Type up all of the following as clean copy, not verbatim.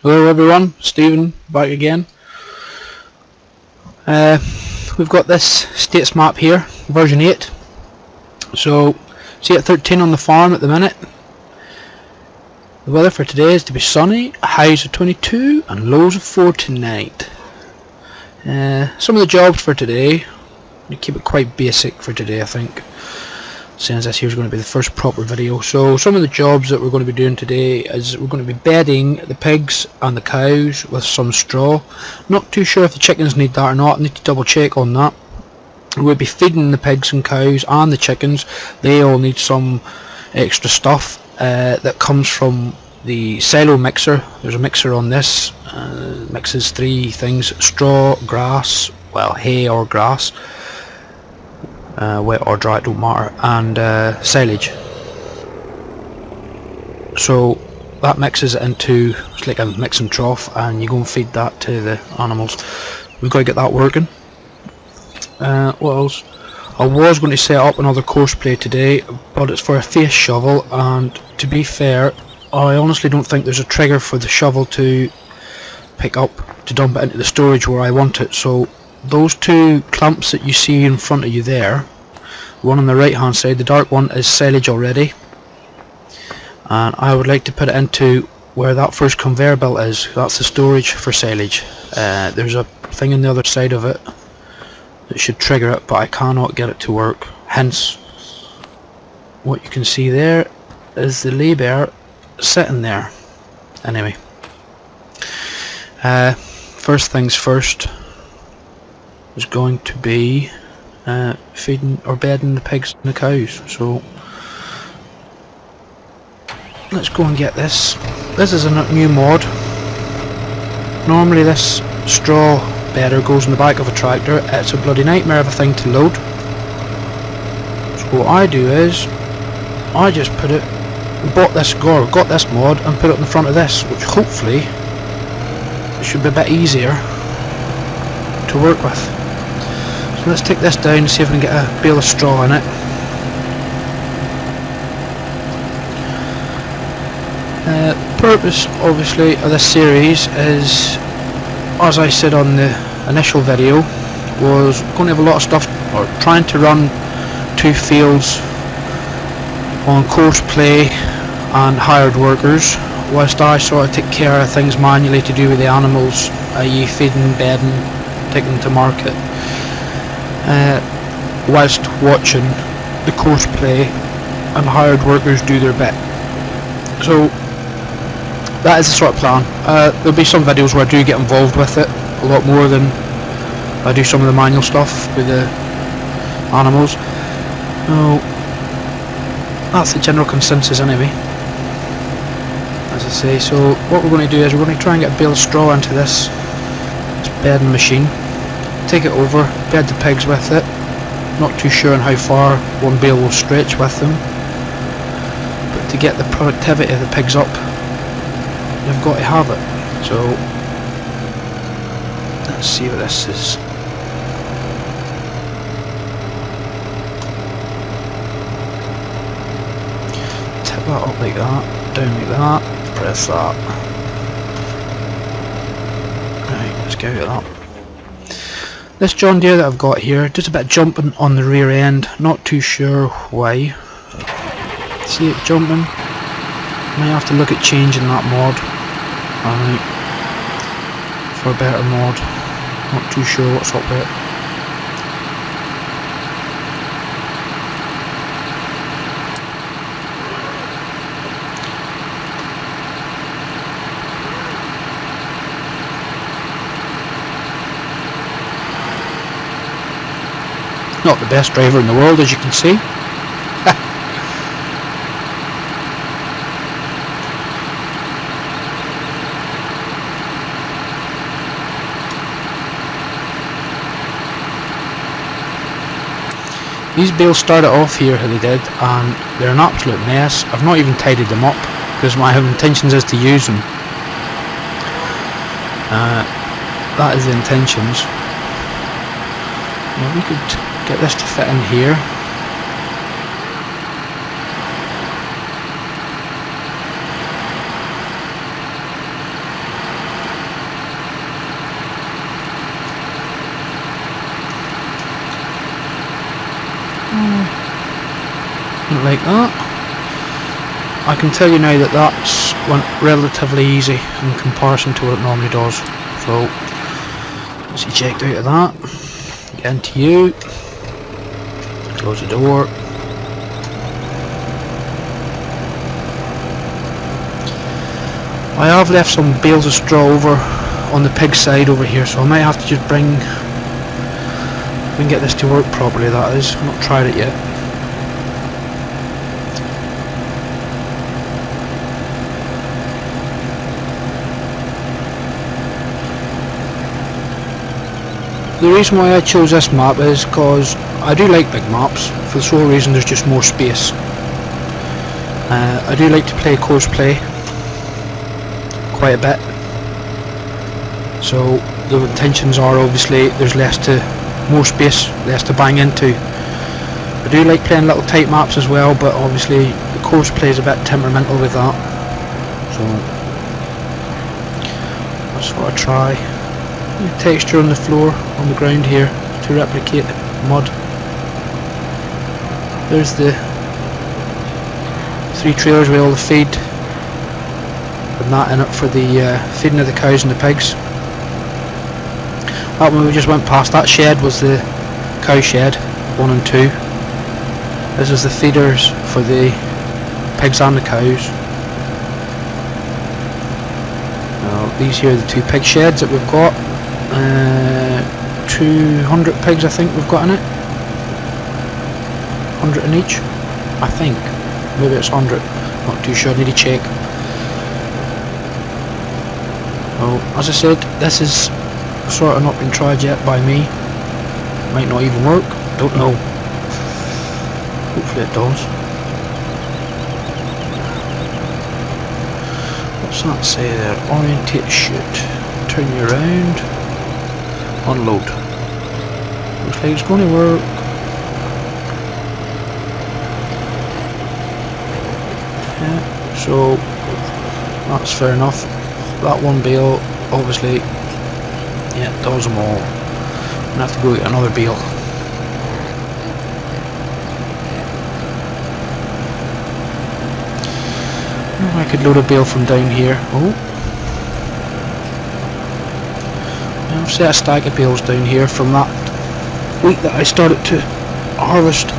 Hello everyone, Stephen back again. We've got this status map here, version 8. So, see at 13 on the farm at the minute. The weather for today is to be sunny, highs of 22 and lows of 4 tonight. Some of the jobs for today, we keep it quite basic for today I think, since this here is going to be the first proper video. So some of the jobs that we're going to be doing today is we're going to be bedding the pigs and the cows with some straw. Not too sure if the chickens need that or not, I need to double check on that. We'll be feeding the pigs and cows and the chickens. They all need some extra stuff that comes from the silo mixer. There's a mixer on this, mixes 3 things: straw, grass, well hay or grass, wet or dry, it don't matter, and silage. So that mixes it into, it's like a mixing trough, and you go and feed that to the animals. We've got to get that working. What else? I was going to set up another course play today, but it's for a face shovel, and to be fair, I honestly don't think there's a trigger for the shovel to pick up to dump it into the storage where I want it. So those 2 clumps that you see in front of you there, one on the right hand side, the dark one is silage already, and I would like to put it into where that first conveyor belt is. That's the storage for silage. There's a thing on the other side of it that should trigger it, but I cannot get it to work. Hence, what you can see there is the labour sitting there. Anyway, first things first is going to be feeding or bedding the pigs and the cows. So let's go and get this. This is a new mod. Normally this straw bedder goes in the back of a tractor. It's a bloody nightmare of a thing to load. So what I do is I just put it, got this mod and put it in the front of this, which hopefully should be a bit easier to work with. So let's take this down and see if we can get a bale of straw in it. Purpose obviously of this series is, as I said on the initial video, was going to have a lot of stuff, or trying to run 2 fields on course play and hired workers, whilst I sort of take care of things manually to do with the animals, i.e. feeding, bedding, taking them to market, whilst watching the course play and hired workers do their bit. So that is the sort of plan. There'll be some videos where I do get involved with it a lot more than I do some of the manual stuff with the animals. So that's the general consensus anyway, as I say. So what we're going to do is we're going to try and get a bale of straw into this bedding machine, take it over, bed the pigs with it. Not too sure on how far one bale will stretch with them, but to get the productivity of the pigs up, you've got to have it. So let's see what this is. Tip that up like that, down like that, press that. Right, let's get out of that. This John Deere that I've got here, just a bit of jumping on the rear end, not too sure why. See it jumping? Might have to look at changing that mod. Alright, for a better mod. Not too sure what's up with it. Not the best driver in the world, as you can see. These bales started off here how they did, and they're an absolute mess. I've not even tidied them up because my intentions is to use them. That is the intentions. Now we could get this to fit in here. like that. I can tell you now that that's went relatively easy in comparison to what it normally does. So let's eject out of that, get into you, close the door. I have left some bales of straw over on the pig side over here, so I might have to just bring, we can get this to work properly, that is. I've not tried it yet. The reason why I chose this map is because I do like big maps, for the sole reason there's just more space. I do like to play course play quite a bit, so the intentions are obviously there's more space, less to bang into. I do like playing little tight maps as well, but obviously the course play is a bit temperamental with that, so that's what I try. The texture on the floor, on the ground here, to replicate mud. There's the 3 trailers with all the feed, and that in it for the feeding of the cows and the pigs. That one we just went past, that shed was the cow shed, 1 and 2. This is the feeders for the pigs and the cows. Now, these here are the 2 pig sheds that we've got. 200 pigs I think we've got in it. 100 in each, I think. Maybe it's 100, not too sure, I need to check. Well, as I said, this is sort of not been tried yet by me. Might not even work, don't know. Hopefully it does. What's that say there? Orientate shoot. Turn you around. Unload. Looks like it's going to work. Yeah, so that's fair enough. That one bale, obviously, yeah, does them all. I'm going to have to go get another bale. I could load a bale from down here. Oh. I've set a stack of bales down here from that wheat that I started to harvest.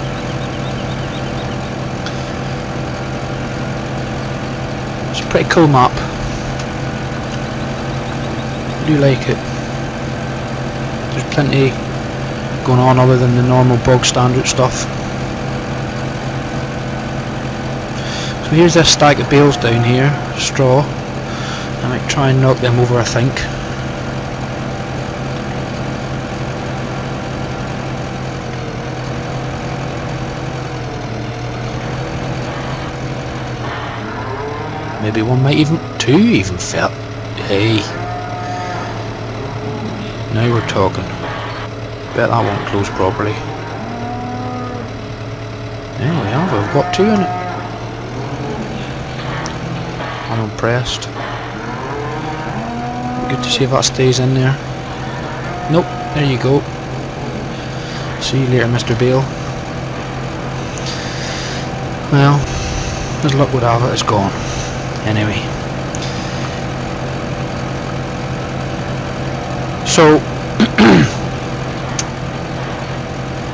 It's a pretty cool map. I do like it. There's plenty going on other than the normal bog standard stuff. So here's this stack of bales down here, straw. I might try and knock them over, I think. Maybe one might even, 2 even fit. Hey. Now we're talking. Bet that won't close properly. There we have, I've got 2 in it. I'm impressed. Good to see if that stays in there. Nope, there you go. See you later, Mr. Bale. Well, as luck would have it, it's gone. Anyway, so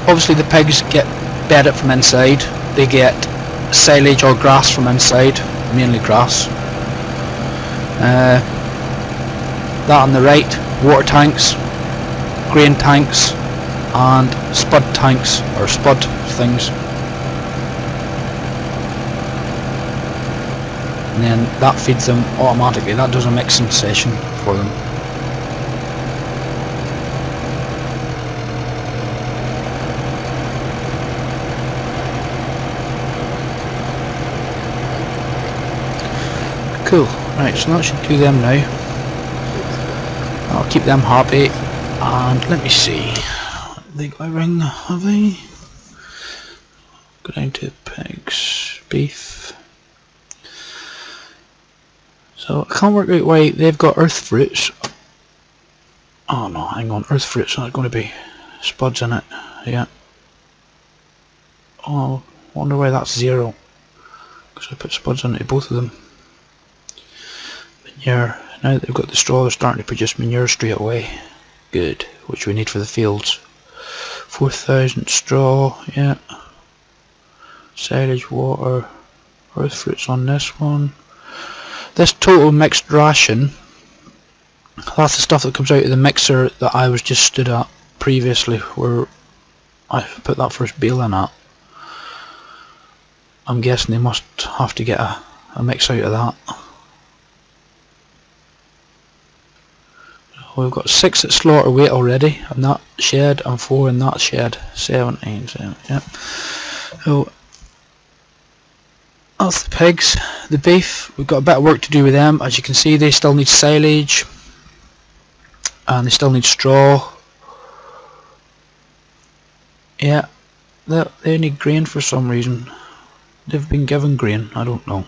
obviously the pigs get bedded from inside. They get silage or grass from inside, mainly grass. That on the right, water tanks, grain tanks, and spud tanks or spud things. And then that feeds them automatically. That does a mixing session for them. Cool. Right, so that should do them now. I'll keep them happy. And let me see. They got a ring, have they? Go down to pigs, beef. So I can't work out why they've got earth fruits. Oh no, hang on, earth fruits, so there's going to be spuds in it. Yeah. Oh, Wonder why that's 0. Because I put spuds onto both of them. Manure. Now that they've got the straw, they're starting to produce manure straight away. Good. Which we need for the fields. 4,000 straw. Yeah. Silage, water. Earth fruits on this one. This total mixed ration. That's the stuff that comes out of the mixer that I was just stood at previously, where I put that first bale in at. I'm guessing they must have to get a mix out of that. We've got 6 at slaughter weight already in that shed and 4 in that shed. 17, yeah. So that's the pigs. The beef, we've got a bit of work to do with them. As you can see, they still need silage and they still need straw. Yeah, they need grain for some reason. They've been given grain, I don't know.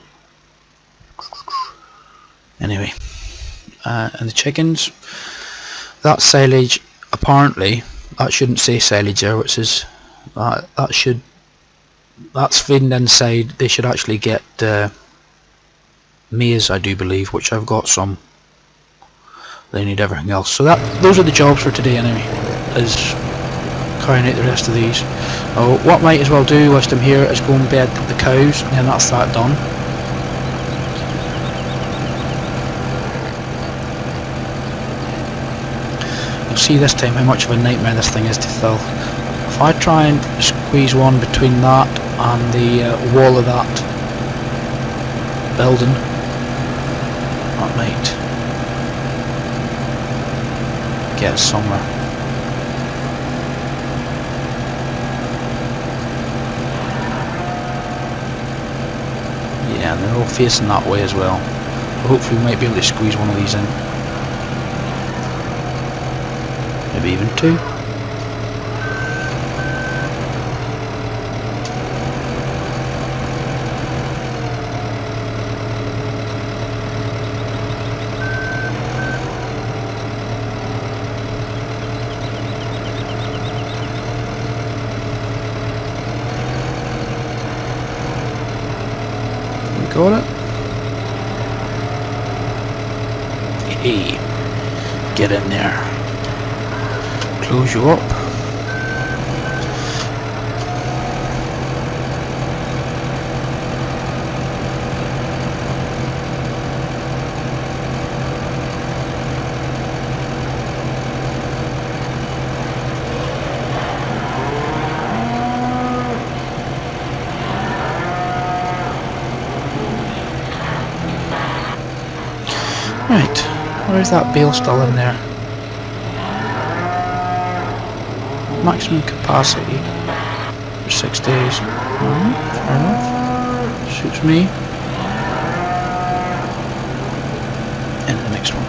Anyway, and the chickens, that silage, apparently, that shouldn't say silage there, which is, that's feeding inside. They should actually get maize, I do believe, which I've got some. They need everything else. So those are the jobs for today anyway, is carrying out the rest of these. What I might as well do whilst I'm here is go and bed the cows, and then that's that done. You'll see this time how much of a nightmare this thing is to fill. If I try and squeeze one between that and the wall of that building, that might get us somewhere. Yeah, and they're all facing that way as well. But hopefully we might be able to squeeze one of these in. Maybe even 2. Got it? Hey, get in there. Close you up. Right, where's that bale still in there? Maximum capacity for 6 days. Fair enough. Suits me. And the next one.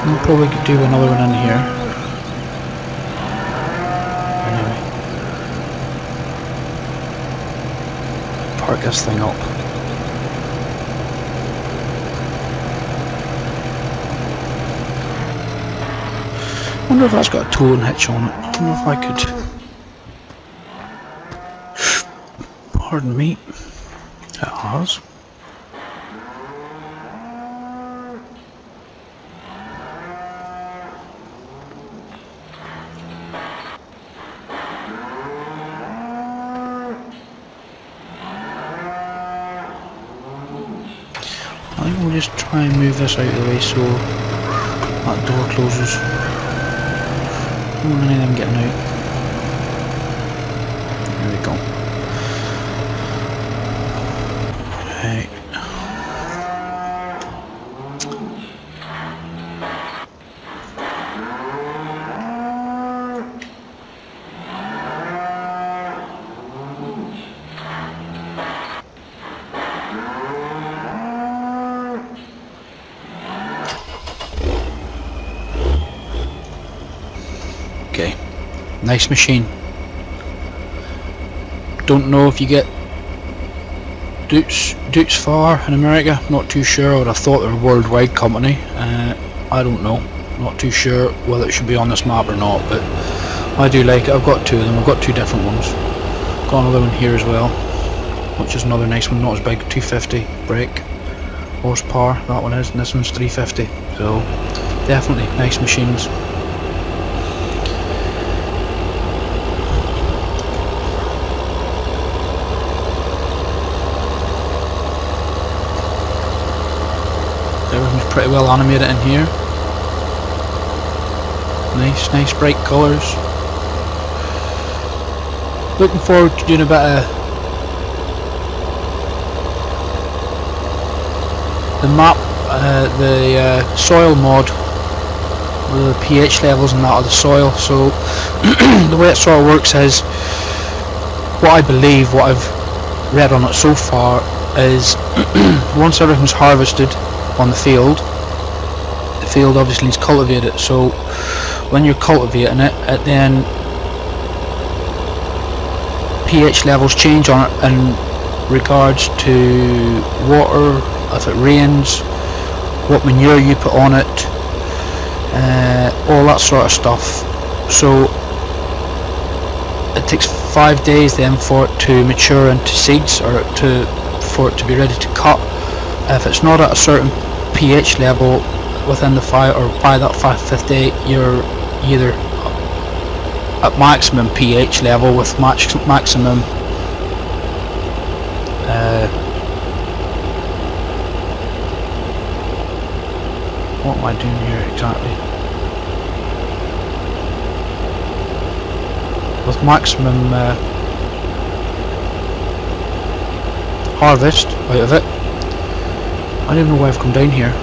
We'll probably could do another one in here. Park this thing up. I wonder if that's got a tow and hitch on it. I wonder if I could. Pardon me. It has. I think we'll just try and move this out of the way so that door closes. Don't want any of them getting out. There we go. Right. Okay, nice machine. Don't know if you get Dukes Far in America, not too sure. I would have thought they're a worldwide company. I don't know, not too sure whether it should be on this map or not, but I do like it. I've got two of them. I've got two different ones. Got another one here as well, which is another nice one, not as big, 250 brake horsepower that one is, and this one's 350, so definitely nice machines. Everything's pretty well animated in here. Nice bright colours. Looking forward to doing a bit of the map, the soil mod, with the pH levels and that of the soil. So the way it sort of works is, what I believe, what I've read on it so far, is once everything's harvested on the field obviously needs cultivated. So when you're cultivating it, then pH levels change on it in regards to water, if it rains, what manure you put on it, all that sort of stuff. So it takes 5 days then for it to mature into seeds, or for it to be ready to cut. If it's not at a certain pH level within the by that 5th day, you're either at maximum pH level with maximum what am I doing here exactly? With maximum harvest out of it. I don't even know why I've come down here.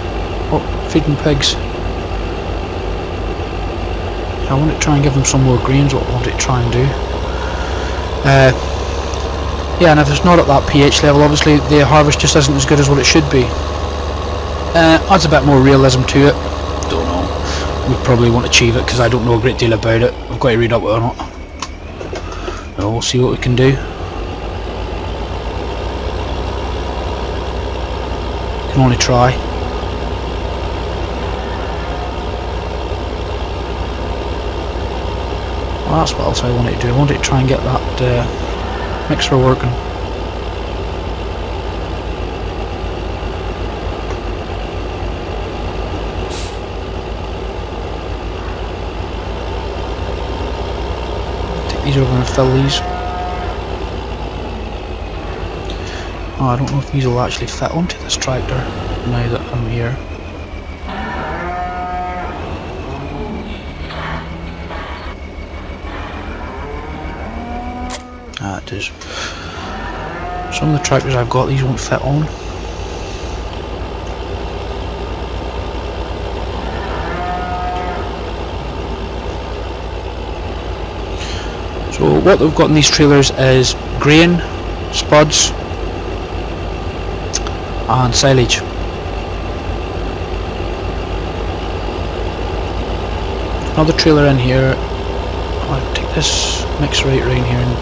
Oh, feeding pigs. I want to try and give them some more greens. What I want to try and do. Yeah, and if it's not at that pH level, obviously the harvest just isn't as good as what it should be. Adds a bit more realism to it. Don't know. We probably won't achieve it because I don't know a great deal about it. I've got to read up on it. So we'll see what we can do. Can only try. Well, that's what else I wanted to do. I wanted to try and get that mixer working. Take these over and fill these. Oh, I don't know if these will actually fit onto this tractor now that I'm here. Ah, it does. Some of the tractors I've got, these won't fit on. So what we've got in these trailers is grain, spuds, and silage. Another trailer in here. I'll take this mix right around here and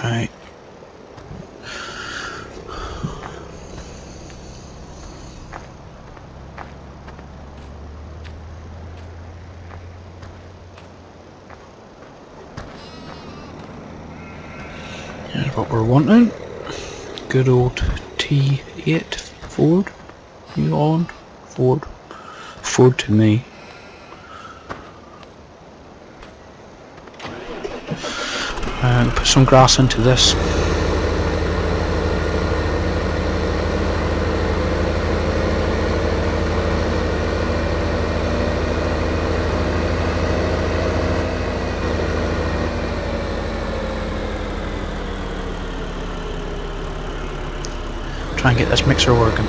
right. Here's what we're wanting. Good old T8 Ford. You on? Ford. Ford to me. Put some grass into this. Try and get this mixer working.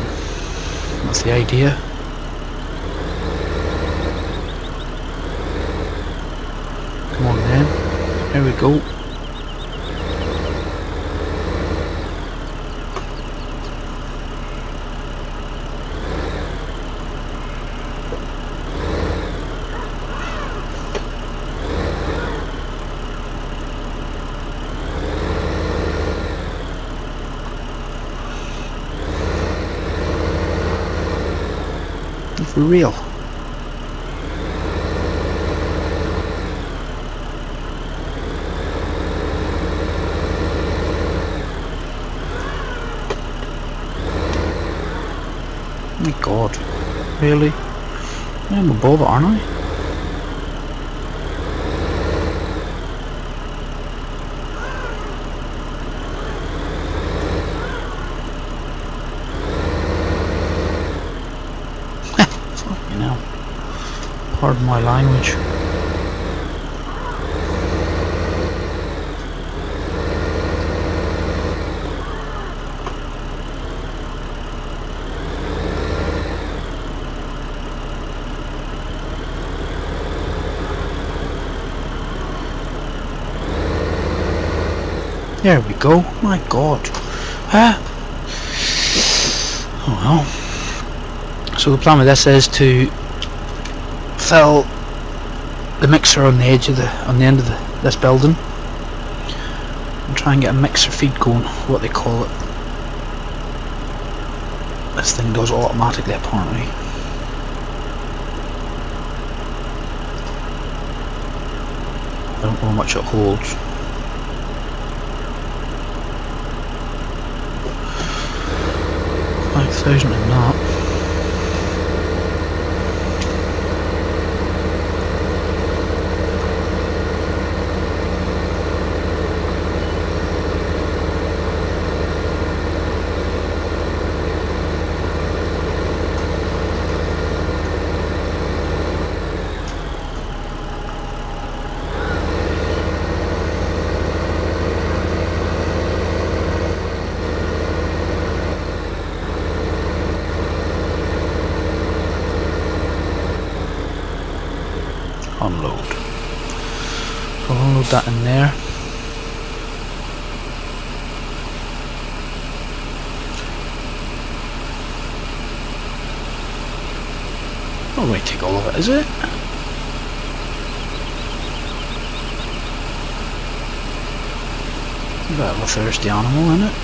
That's the idea. Come on then. There we go. for real. My god, really? I'm above it, aren't I? Fucking hell. Pardon my language. There we go. My god. Oh well. So the plan with this is to fill the mixer on the edge of on the end of this building and try and get a mixer feed going, what they call it. This thing does automatically apparently. I don't know how much it holds. $5,000 in that. Unload. So I'll unload that in there. Not going to take all of it, is it? A bit of a thirsty animal, isn't it?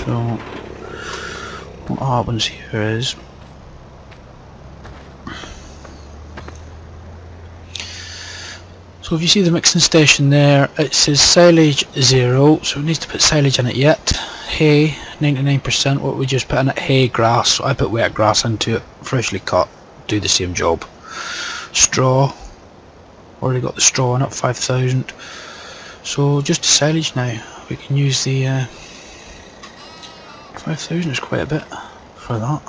So what happens here is so if you see the mixing station there, it says silage 0, so it needs to put silage in it yet. Hay 99%, what we just put in it, hay, grass. So I put wet grass into it, freshly cut, do the same job. Straw, already got the straw in it, 5,000. So just the silage now, we can use the 5,000 is quite a bit for that.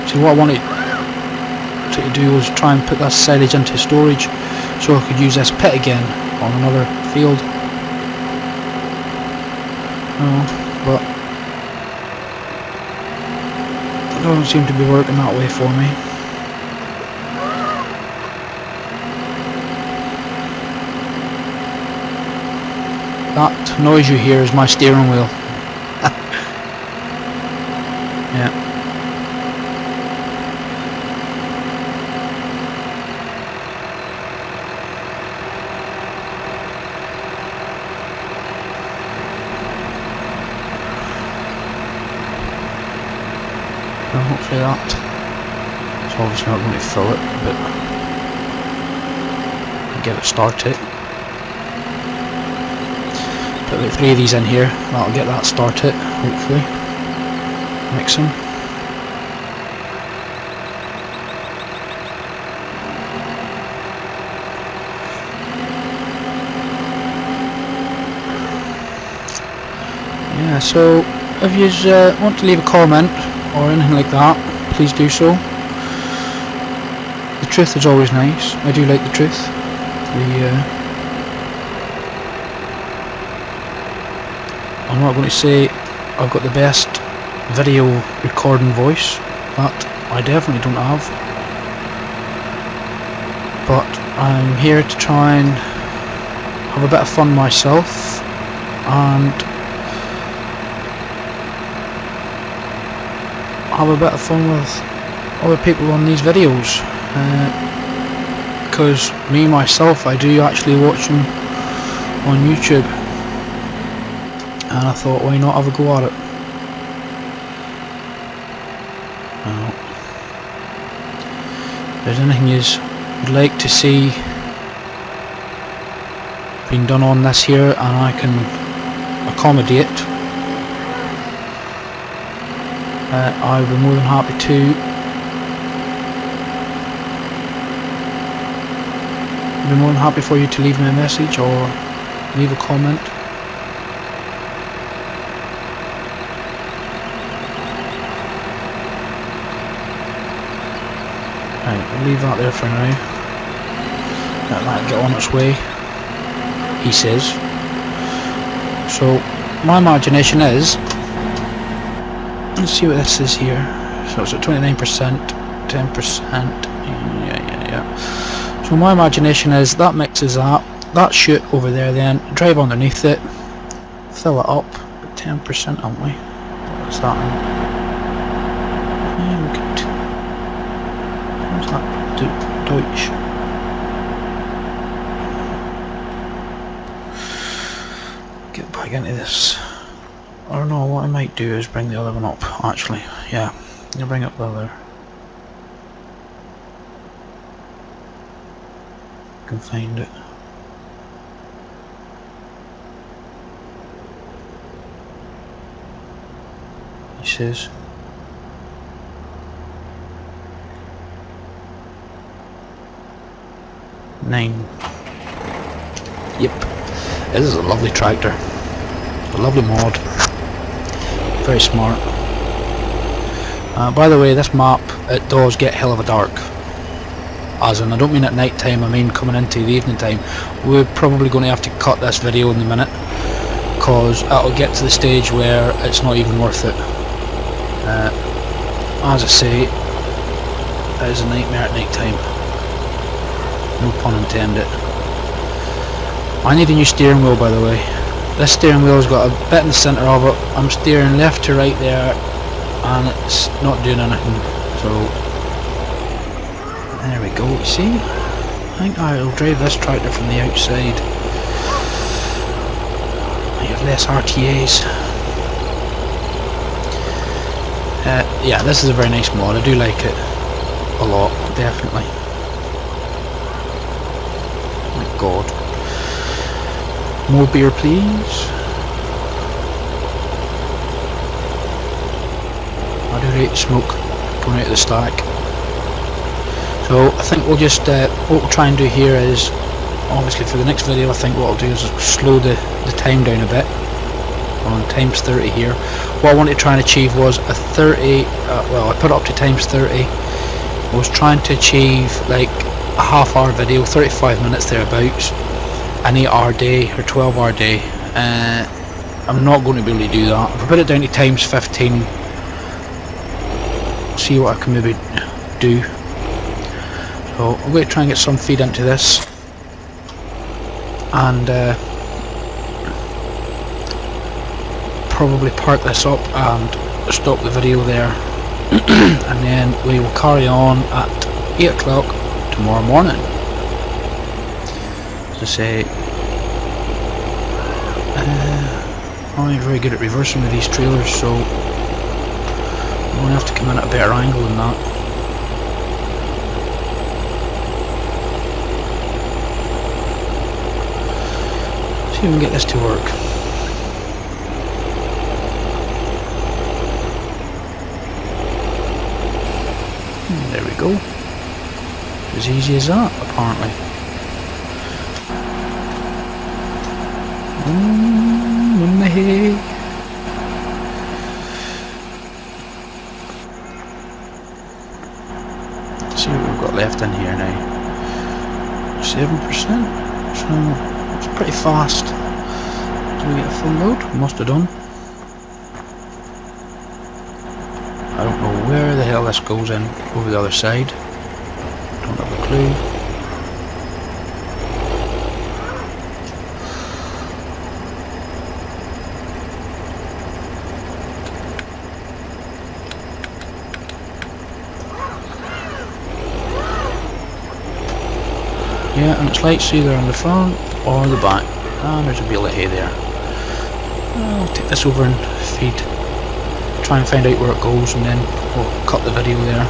See, what I wanted to do was try and put that silage into storage so I could use this pit again on another field. But it doesn't seem to be working that way for me. That noise you hear is my steering wheel. Yeah. So hopefully that. It's obviously not going to fill it, but get it started. Put like 3 of these in here, that'll get that started, hopefully. Mix them. Yeah, so if you want to leave a comment or anything like that, please do so. The truth is always nice. I do like the truth. I'm not going to say I've got the best video recording voice, that I definitely don't have, but I'm here to try and have a bit of fun myself and have a bit of fun with other people on these videos, because me myself, I do actually watch them on YouTube, and I thought, why not have a go at it? If there's anything you'd like to see being done on this here and I can accommodate, I would be more than happy to. I'd be more than happy for you to leave me a message or leave a comment. Right, we'll leave that there for now. Let that get on its way, he says. So my imagination is, let's see what this is here. So it's at 29%, 10%, yeah. So my imagination is that mixes that chute over there, then drive underneath it, fill it up at 10%, aren't we? What's that in? Yeah, we could, what's that? Deutsch. Get back into this. I don't know, what I might do is bring the other one up, actually. Yeah, I'll bring up the other. Can find it. He says. Nine. Yep. This is a lovely tractor. A lovely mod. Very smart. By the way, this map, it does get hell of a dark. As in, I don't mean at night time, I mean coming into the evening time. We're probably going to have to cut this video in a minute, because it'll get to the stage where it's not even worth it. As I say, it is a nightmare at night time. No pun intended. I need a new steering wheel, by the way. This steering wheel's got a bit in the centre of it. I'm steering left to right there, and it's not doing anything. So there we go, you see? I think I'll drive this tractor from the outside. I have less RTAs. Yeah, this is a very nice mod. I do like it a lot, definitely. My god. More beer, please. I do rate the smoke going out of the stack. So I think we'll just, what we'll try and do here is, obviously for the next video, I think what I'll do is slow the time down a bit. On times 30 here. What I wanted to try and achieve was a 30, well, I put it up to times 30. I was trying to achieve like a half-hour video, 35 minutes thereabouts, an 8-hour day or 12-hour day. I'm not going to be able to do that. If I put it down to times 15, see what I can maybe do. So I'm going to try and get some feed into this, and probably park this up and stop the video there, and then we will carry on at 8 o'clock tomorrow morning. As I say, I'm not very good at reversing with these trailers, so I'm going to have to come in at a better angle than that. See if we can get this to work. There we go. As easy as that, apparently. In the hay. Let's see what we've got left in here now. 7%. So it's pretty fast. Do we get a full load? Must have done. I don't know where the hell this goes in over the other side. Don't have a clue. Yeah, and its lights either on the front or the back. And there's a bale of hay there. I'll take this over and feed. Try and find out where it goes, and then we'll cut the video there.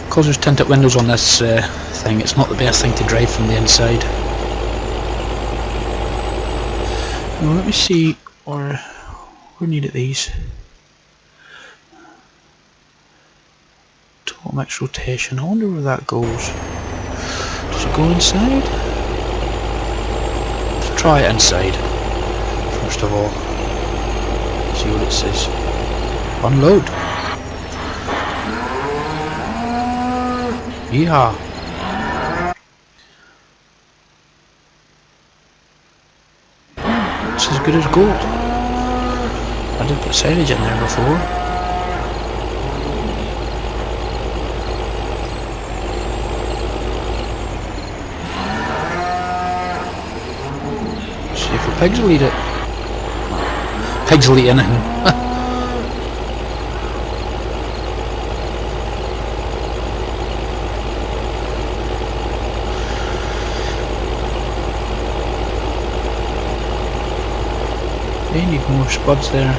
Because there's tinted windows on this thing, it's not the best thing to drive from the inside. Now let me see, or we needed these. Total mix rotation. I wonder where that goes. Does it go inside? Let's try it inside first of all. See what it says. Unload. Yeehaw. It's as good as gold. I did put silage in there before. See if the pigs will eat it. Pigs will eat anything. They need more spuds there.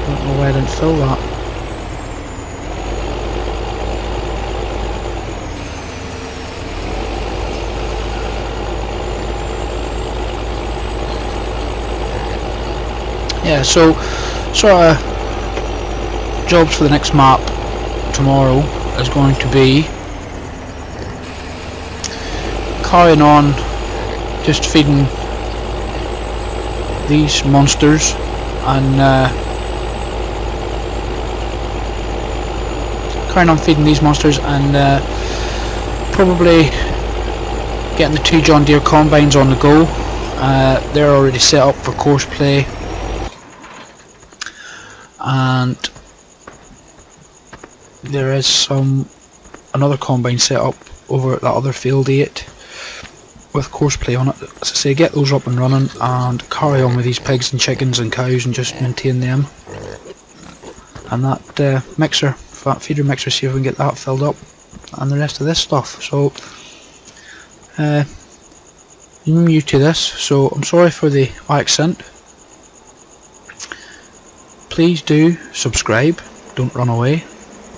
Don't know why I didn't fill that. Yeah, so sort of jobs for the next map tomorrow is going to be carrying on, just feeding these monsters, and carrying on feeding these monsters, and probably getting the 2 John Deere combines on the go. They're already set up for course play, and there is another combine set up over at that other field 8 with course play on it. As I say, get those up and running and carry on with these pigs and chickens and cows and just maintain them. And that mixer, fat feeder mixer, see if we can get that filled up, and the rest of this stuff. So I'm new to this, so I'm sorry for the accent. Please do subscribe, don't run away.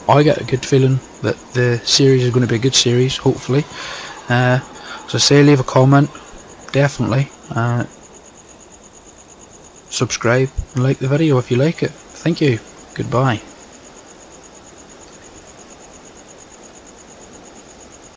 I get a good feeling that the series is going to be a good series, hopefully. As I say, leave a comment, definitely. Subscribe and like the video if you like it. Thank you. Goodbye.